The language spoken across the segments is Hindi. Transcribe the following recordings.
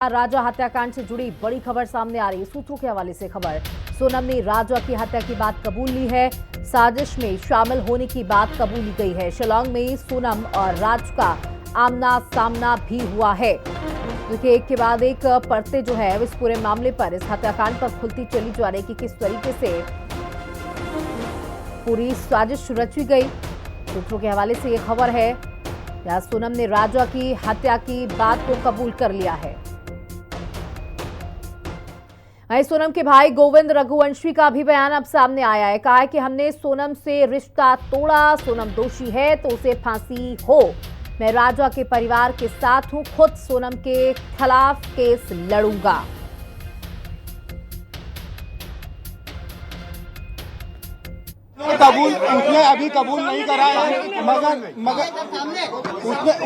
राजा हत्याकांड से जुड़ी बड़ी खबर सामने आ रही है। सूत्रों के हवाले से खबर, सोनम ने राजा की हत्या की बात कबूल ली है। साजिश में शामिल होने की बात कबूली गई है। शिलांग में सोनम और राज का आमना सामना भी हुआ है। देखिए, एक के बाद एक परतें जो है इस पूरे मामले पर, इस हत्याकांड पर खुलती चली जा रही कि किस तरीके से पूरी साजिश रची गई। सूत्रों के हवाले से ये खबर है, या सोनम ने राजा की हत्या की बात को कबूल कर लिया है। वहीं सोनम के भाई गोविंद रघुवंशी का भी बयान अब सामने आया है। कहा है कि हमने सोनम से रिश्ता तोड़ा, सोनम दोषी है तो उसे फांसी हो। मैं राजा के परिवार के साथ हूं, खुद सोनम के खिलाफ केस लड़ूंगा। कबूल उसने अभी कबूल नहीं करा है, मगर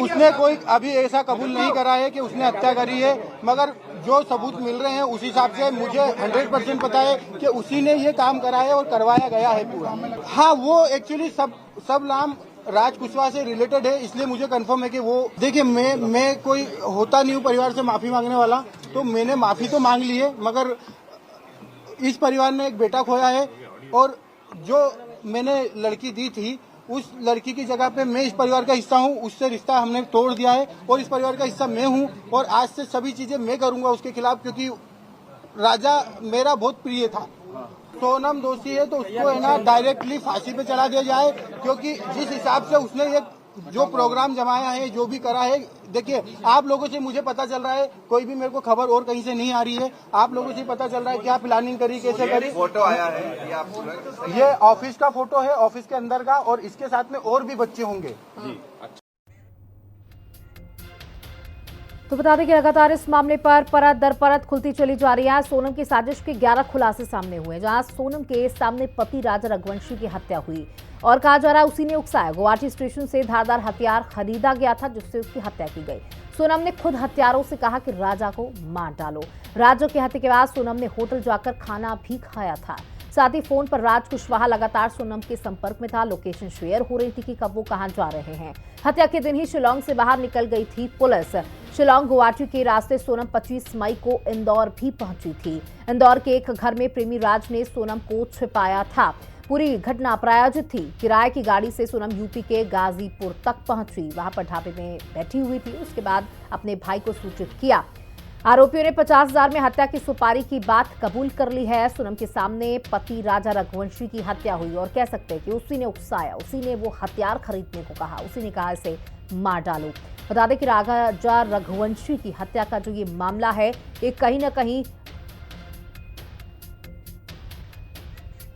उसने कोई अभी ऐसा कबूल नहीं करा है कि उसने हत्या करी है। मगर जो सबूत मिल रहे हैं उस हिसाब से मुझे 100% पता है कि उसी ने ये काम करा है और करवाया गया है पूरा। हाँ, वो एक्चुअली सब नाम राज कुशवाहा से रिलेटेड है, इसलिए मुझे कंफर्म है कि वो, देखिए, मैं कोई होता नहीं हूँ परिवार से माफी मांगने वाला, तो मैंने माफी तो मांग ली है। मगर इस परिवार ने एक बेटा खोया है और जो मैंने लड़की दी थी उस लड़की की जगह पे मैं इस परिवार का हिस्सा हूँ, उससे रिश्ता हमने तोड़ दिया है और इस परिवार का हिस्सा मैं हूँ। और आज से सभी चीजें मैं करूंगा उसके खिलाफ, क्योंकि राजा मेरा बहुत प्रिय था। सोनम दोषी है तो उसको है ना डायरेक्टली फांसी पे चढ़ा दिया जाए, क्योंकि जिस हिसाब से उसने ये जो प्रोग्राम जमाया है, जो भी करा है, देखिए, आप लोगों से मुझे पता चल रहा है, कोई भी मेरे को खबर और कहीं से नहीं आ रही है। आप लोगों से पता चल रहा है क्या प्लानिंग करी, कैसे करी। फोटो आया है, ये ऑफिस का फोटो है, ऑफिस के अंदर का, और इसके साथ में और भी बच्चे होंगे। तो बता दें कि लगातार इस मामले पर परत दर परत खुलती चली जा रही है। सोनम की साजिश के 11 खुलासे सामने हुए, जहां सोनम के सामने पति राजा रघुवंशी की हत्या हुई और कहा जा रहा है उसी ने उकसाया। गुवाहाटी स्टेशन से धारदार हथियार खरीदा गया था जिससे उसकी हत्या की गई। सोनम ने खुद हत्यारों से कहा कि राजा को मार डालो। राजा की हत्या के बाद सोनम ने होटल जाकर खाना भी खाया था। साथ ही फोन पर राज कुशवाहा लगातार सोनम के संपर्क में था। लोकेशन शेयर हो रही थी कि कब वो कहां जा रहे हैं। हत्या के दिन ही शिलांग से बाहर निकल गई थी पुलिस। शिलांग गुवाहाटी के रास्ते सोनम 25 मई को इंदौर भी पहुंची थी। इंदौर के एक घर में प्रेमी राज ने सोनम को छिपाया था। पूरी घटना प्रायोजित थी। किराए की गाड़ी से सोनम यूपी के गाजीपुर तक पहुंची, वहां पर ढाबे में बैठी हुई थी। उसके बाद अपने भाई को सूचित किया। आरोपियों ने 50,000 में हत्या की सुपारी की बात कबूल कर ली है। सोनम के सामने पति राजा रघुवंशी की हत्या हुई और कह सकते हैं कि उसी ने उकसाया, उसी ने वो हथियार खरीदने को कहा, उसी ने कहा इसे मार डालो। बता दें कि राजा रघुवंशी की हत्या का जो ये मामला है, ये कहीं ना कहीं,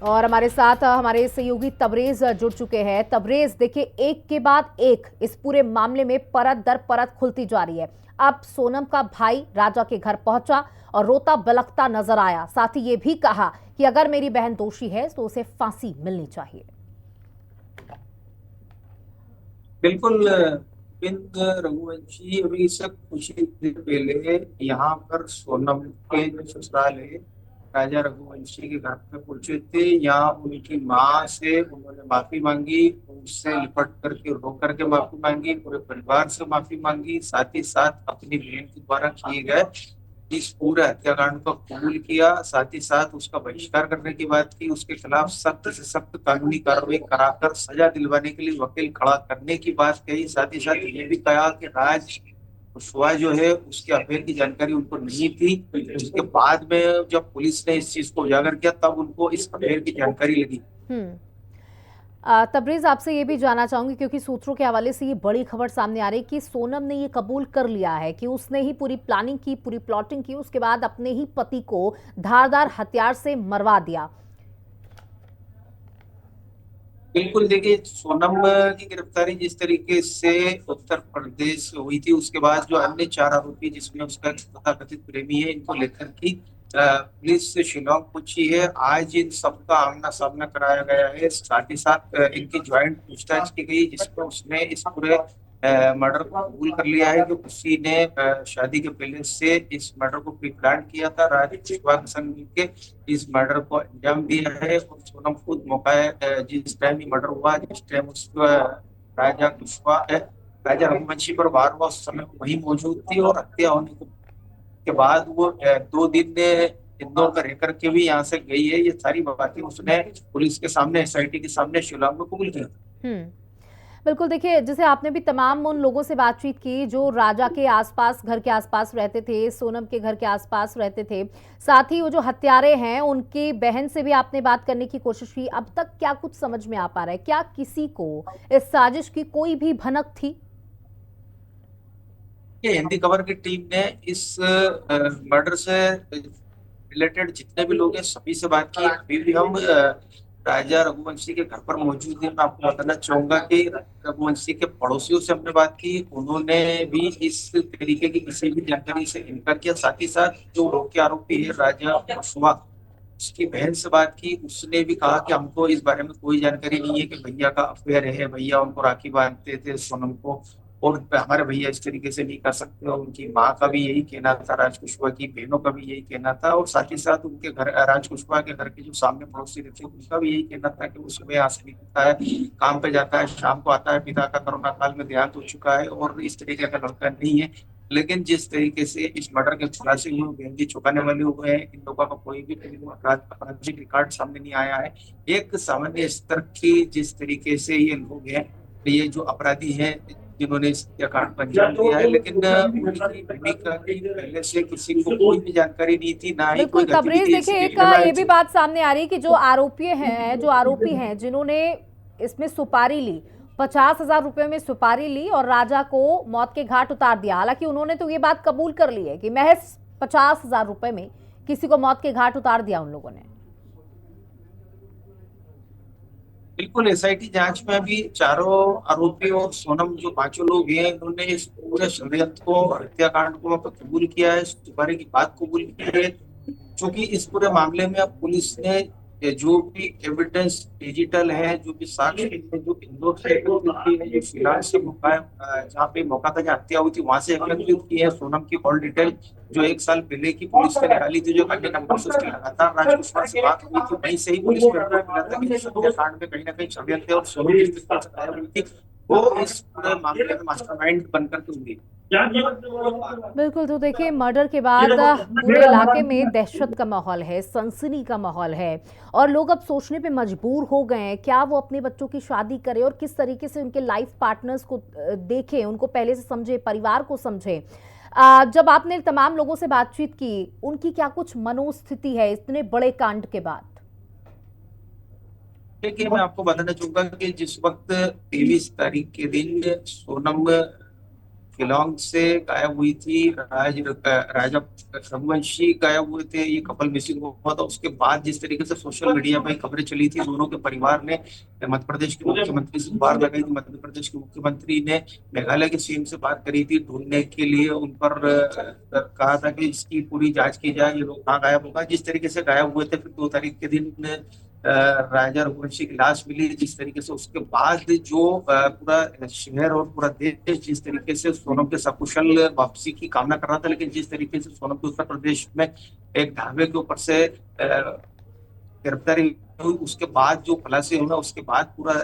और हमारे साथ हमारे सहयोगी तबरेज जुड़ चुके हैं। तबरेज, देखिए, एक के बाद एक इस पूरे मामले में परत दर परत खुलती जा रही है। अब सोनम का भाई राजा के घर पहुंचा और रोता बिलखता नजर आया। साथ ही ये भी कहा कि अगर मेरी बहन दोषी है तो उसे फांसी मिलनी चाहिए। बिल्कुल। बिंद रघुवंशी अभी इससे कुछ ही दिन पहले यहाँ पर सोनम के जो ससुराल है राजा रघुवंशी के घर पे पहुंचे थे। यहाँ उनकी माँ से उन्होंने माफी मांगी, उनसे लिपट करके रो करके माफी मांगी, पूरे परिवार से माफी मांगी, साथ ही साथ अपनी बहन के द्वारा किए गए इस पूरे हत्याकांड को कबूल किया, साथ ही साथ उसका बहिष्कार करने की बात की, उसके खिलाफ सख्त से सख्त कानूनी कार्रवाई कराकर सजा दिलवाने के लिए वकील खड़ा करने की बात कही। साथ ही साथ ये भी कहा कि राज कुशवाहा जो है उसके अफेयर की जानकारी उनको नहीं थी। उसके बाद में जब पुलिस ने इस चीज को उजागर किया तब उनको इस अफेयर की जानकारी लगी। तबरेज, आपसे ये भी जानना चाहूंगी, क्योंकि सूत्रों के हवाले से ये बड़ी खबर सामने आ रही है कि सोनम ने ये कबूल कर लिया है कि उसने ही पूरी प्लानिंग की, पूरी प्लॉटिंग की, उसके बाद अपने ही पति को धारदार हथियार से मरवा दिया। बिल्कुल, देखिए, सोनम की गिरफ्तारी जिस तरीके से उत्तर प्रदेश से हुई थी, उसके बाद जो अन्य 4 आरोपी जिसमें उसका एक तथाकथित प्रेमी है, इनको लेकर की पुलिस शिलांग पहुंची है। आज इन सबका आमना सामना कराया गया है। साथ ही साथ इनकी ज्वाइंट पूछताछ की गई, जिसमें उसने इस पूरे मर्डर को कबूल कर लिया है कि उसी ने शादी के पहले से इस मर्डर को प्री प्लान किया था। राज कुशवाहा के संग मिलकर इस मर्डर को अंजाम दिया है। और सोनम खुद मौका है जिस टाइम ये मर्डर हुआ, जिस टाइम उस राजा कुशवाहा राजा रघुवंशी पर वार हुआ, उस समय वही मौजूद थी और हत्या होने को के बाद वो 2 दिन इंदौर में रह करके भी यहाँ से गई है। ये सारी बातें उसने पुलिस के सामने, एसआईटी के सामने शिलांग में कबूल किया। बिल्कुल, देखिए जैसे आपने भी तमाम उन लोगों से बातचीत की जो राजा के आसपास, घर के आसपास रहते थे, सोनम के घर के आसपास रहते थे, साथ ही वो जो हत्यारे हैं उनकी बहन से भी आपने बात करने की कोशिश की। अब तक क्या कुछ समझ में आ पा रहा है? क्या किसी को इस साजिश की कोई भी भनक थी? ये हिंदी खबर की टीम ने इस मर्डर से रिलेटेड जितने भी लोग हैं सभी से बात की। अभी भी हम राजा रघुवंशी के घर पर मौजूद हैं। मैं आपको बताना चाहूंगा कि रघुवंशी के पड़ोसियों से हमने बात की, उन्होंने भी इस तरीके की किसी भी जानकारी से इनकार किया। साथ ही साथ जो मुख्य आरोपी है राजा कुशवाहा, उसकी बहन से बात की, उसने भी कहा कि हमको इस बारे में कोई जानकारी नहीं है कि भैया का अफेयर है, भैया उनको राखी बांधते थे सोनम को, और हमारे भैया इस तरीके से नहीं कर सकते। और उनकी माँ का भी यही कहना था, राज कुशवाहा की बहनों का भी यही कहना था, और साथ ही साथ उनके घर, राज कुशवाहा के घर के जो सामने पड़ोसी रहते हैं उनका भी यही कहना था कि वो सुबह यहाँ से निकलता है, काम पे जाता है, शाम को आता है, पिता का कोरोना काल में देहांत हो चुका है और इस तरीके का लड़का नहीं है। लेकिन जिस तरीके से इस मर्डर के खुलासे हुए, बेहद चौंकाने वाले हुए हैं, इन लोगों का कोई भी आपराधिक रिकॉर्ड सामने नहीं आया है। एक सामान्य स्तर की जिस तरीके से ये लोग हैं, ये जो अपराधी हैं जिन्होंने इस हत्याकांड को अंजाम दिया है, लेकिन उनकी भूमिका की पहले से किसी को कोई भी जानकारी नहीं थी, ना ही कोई बिल्कुल तबरेज, गतिविधि देखिए ऐसी एक देखने में आई ये भी थी। बात सामने आ रही है कि जो आरोपी हैं जिन्होंने इसमें सुपारी ली, 50,000 रुपए में सुपारी ली और राजा को मौत के घाट उतार दिया। हालांकि उन्होंने तो ये बात कबूल कर ली है कि महज 50,000 रुपए में किसी को मौत के घाट उतार दिया उन लोगों ने। बिल्कुल, एसआईटी जांच में अभी चारों आरोपी और सोनम जो पांचों लोग हैं, इन्होंने इस पूरे षड्यंत्र को, हत्याकांड को कबूल किया है, सुपारी की बात कबूल की है। क्योंकि इस पूरे मामले में अब पुलिस ने जो भी एविडेंस डिजिटल है, जो भी साक्ष्य है, जो इंदौर से एकत्रित की है, जो फिलहाल से मौका जहाँ पे मौका था जहाँ हत्या हुई थी वहां से एकत्रित की है, सोनम की कॉल डिटेल जो 1 साल पहले की पुलिस ने निकाली थी, जो अन्य नंबर से उसकी लगातार राज कुशवाहा से बात हुई थी, वहीं से ही पुलिस को रिपोर्ट मिला था कि इस हत्याकांड में कहीं ना कहीं षड्यंत्र और सोनम जिस तरह से गायब हुई थी वो इस पूरे मामले में मास्टरमाइंड बनकर के हुई। बिल्कुल, तो देखिए मर्डर के बाद पूरे इलाके में दहशत का माहौल है, सनसनी का माहौल है और लोग अब सोचने पे मजबूर हो गए हैं क्या वो अपने बच्चों की शादी करें और किस तरीके से उनके लाइफ पार्टनर्स को देखें, उनको पहले से समझे, परिवार को समझे। जब आपने तमाम लोगों से बातचीत की, उनकी क्या कुछ मनोस्थिति है इतने बड़े कांड के बाद? देखिए, मैं आपको बताना चाहूंगा कि जिस वक्त 23 तारीख के दिन सोनम शिलोंग से गायब हुई थी, राजा रघुवंशी गायब हुए थे, ये कपल मिसिंग हुआ था, उसके बाद जिस तरीके से सोशल मीडिया पर खबरें चली थी, दोनों के परिवार ने मध्य प्रदेश के मुख्यमंत्री से गुहार लगाई थी। मध्य प्रदेश के मुख्यमंत्री ने मेघालय के सीएम से बात करी थी, ढूंढने के लिए उन पर कहा था कि इसकी पूरी जांच की जाए, ये लोग कहाँ गायब होगा। जिस तरीके से गायब हुए थे, फिर 2 तारीख के दिन राजा रघुवंशी की लाश मिली, जिस तरीके से उसके बाद जो पूरा शहर और पूरा देश जिस तरीके से सोनम के सकुशल वापसी की कामना कर रहा था, लेकिन जिस तरीके से सोनम के उत्तर प्रदेश में एक ढाबे के ऊपर से गिरफ्तारी हुई, उसके बाद जो खुलासे हुए, उसके बाद पूरा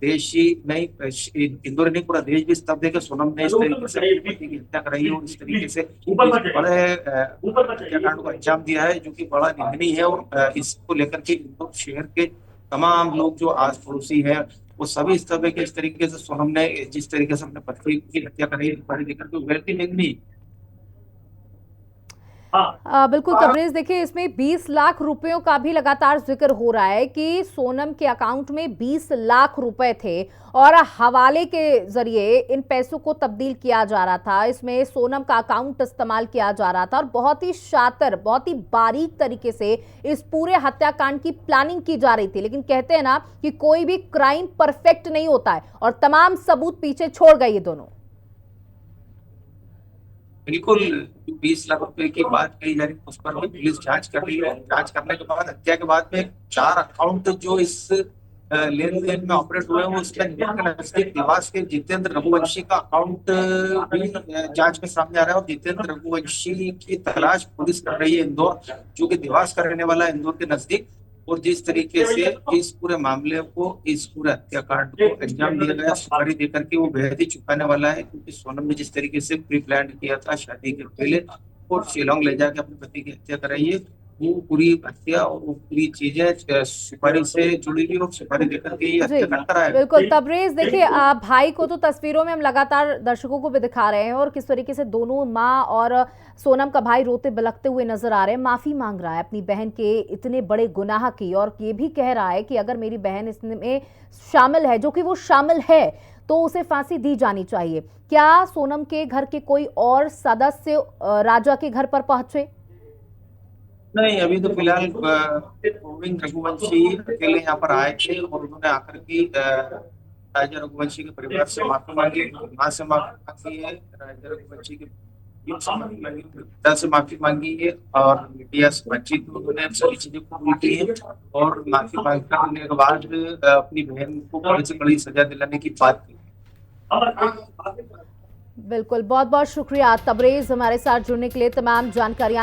देश ही नहीं, इंदौर नहीं, पूरा देश भी स्तब्ध है कि सोनम ने इस तरीके से अपने पति की हत्या कराई और इस तरीके से बड़े हत्याकांड को अंजाम दिया है, जो कि बड़ा निंदनीय है। और इसको लेकर के इंदौर शहर के तमाम लोग जो आस पड़ोसी हैं वो सभी स्तब्ध है कि इस तरीके से सोनम ने जिस तरीके से अपने पति की हत्या कराई, लेकर के बेहद निंदनीय। बिल्कुल तबरेज, देखिए इसमें 20 लाख रुपयों का भी लगातार जिक्र हो रहा है कि सोनम के अकाउंट में 20 लाख रुपए थे और हवाले के जरिए इन पैसों को तब्दील किया जा रहा था। इसमें सोनम का अकाउंट इस्तेमाल किया जा रहा था और बहुत ही शातिर, बहुत ही बारीक तरीके से इस पूरे हत्याकांड की प्लानिंग की जा रही थी। लेकिन कहते हैं ना कि कोई भी क्राइम परफेक्ट नहीं होता है और तमाम सबूत पीछे छोड़ गए ये दोनों। बिल्कुल, 20 लाख रुपए की बात कही जा रही है, उस पर भी पुलिस जांच कर रही है। जांच करने के बाद हत्या के बाद में 4 अकाउंट जो इस लेन देन में ऑपरेट हुए हैं, वो उसके नजदीक देवास के जितेंद्र रघुवंशी का अकाउंट भी जांच में सामने आ रहा है और जितेंद्र रघुवंशी की तलाश पुलिस कर रही है इंदौर, जो कि देवास का रहने वाला है, इंदौर के नजदीक। और जिस तरीके से इस पूरे मामले को, इस पूरे हत्याकांड को अंजाम दिया गया सुपारी देकर के, वो बेहद ही चुकाने वाला है। क्योंकि सोनम ने जिस तरीके से प्री प्लान किया था शादी के पहले, को शिलोंग ले जाके अपने पति की हत्या कराई है। वो पूरी हत्या और वो पूरी चीजें सुपारी से जुड़ी हुई और सुपारी देकर के ये जी हत्या करता रहा है। बिल्कुल। तबरेज, देखिए भाई को तो तस्वीरों में हम लगातार दर्शकों को भी दिखा रहे हैं और किस तरीके से दोनों माँ और सोनम का भाई रोते बिलखते हुए नजर आ रहे हैं, माफी मांग रहा है अपनी बहन के इतने बड़े गुनाह की और ये भी कह रहा है कि अगर मेरी बहन इसमें शामिल है, जो कि वो शामिल है, तो उसे फांसी दी जानी चाहिए। क्या सोनम के घर के कोई और सदस्य राजा के घर पर पहुंचे? नहीं, अभी तो फिलहाल गोविंद रघुवंशी अकेले यहाँ पर आए थे और उन्होंने आकर के राजा रघुवंशी के परिवार से माफी मांगी, माँ से माफी मांगी है, राजा रघुवंशी के पिता से माफी मांगी, पिता से माफी मांगी है और मीडिया से बातचीत में उन्होंने सभी चीजें कबूल की है और माफी मांग करने के बाद अपनी बहन को बड़ी से बड़ी सजा दिलाने की बात की। बिल्कुल, बहुत बहुत शुक्रिया तबरेज हमारे साथ जुड़ने के लिए, तमाम जानकारियां